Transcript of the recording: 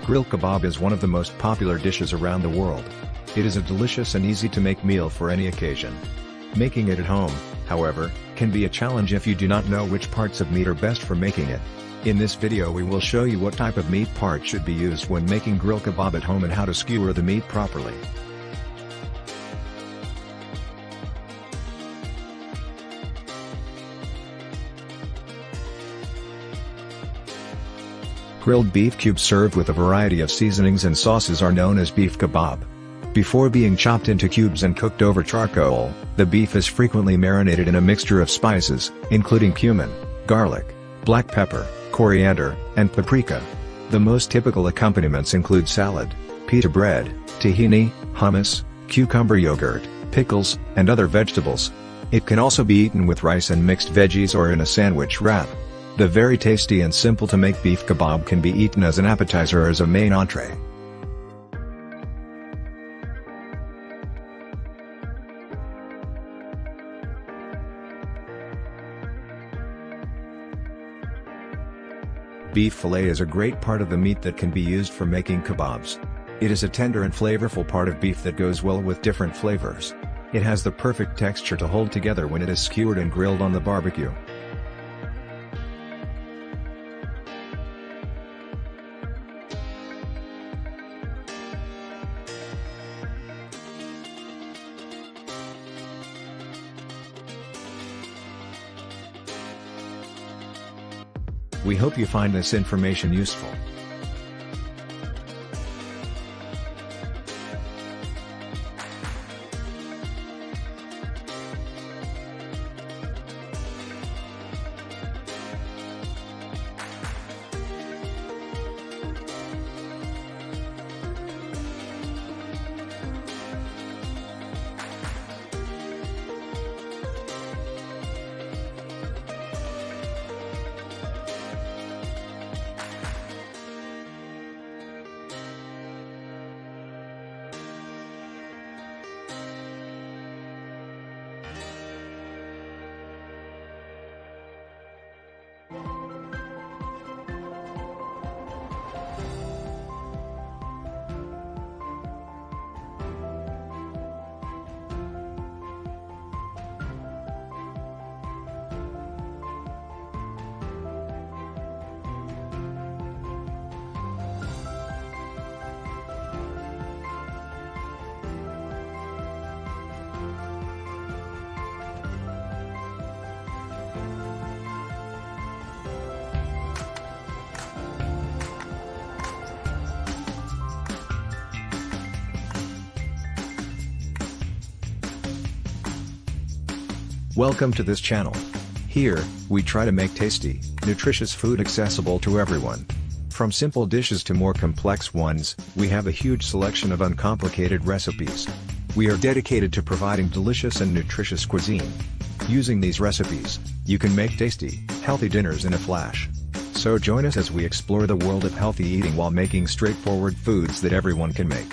Grilled kebab is one of the most popular dishes around the world. It is a delicious and easy-to-make meal for any occasion. Making it at home, however, can be a challenge if you do not know which parts of meat are best for making it. In this video we will show you what type of meat part should be used when making grilled kebab at home and how to skewer the meat properly. Grilled beef cubes served with a variety of seasonings and sauces are known as beef kebab. Before being chopped into cubes and cooked over charcoal, the beef is frequently marinated in a mixture of spices, including cumin, garlic, black pepper, coriander, and paprika. The most typical accompaniments include salad, pita bread, tahini, hummus, cucumber yogurt, pickles, and other vegetables. It can also be eaten with rice and mixed veggies or in a sandwich wrap. The very tasty and simple to make beef kebab can be eaten as an appetizer or as a main entree. Beef fillet is a great part of the meat that can be used for making kebabs. It is a tender and flavorful part of beef that goes well with different flavors. It has the perfect texture to hold together when it is skewered and grilled on the barbecue. We hope you find this information useful. Welcome to this channel. Here, we try to make tasty, nutritious food accessible to everyone. From simple dishes to more complex ones, we have a huge selection of uncomplicated recipes. We are dedicated to providing delicious and nutritious cuisine. Using these recipes, you can make tasty, healthy dinners in a flash. So join us as we explore the world of healthy eating while making straightforward foods that everyone can make.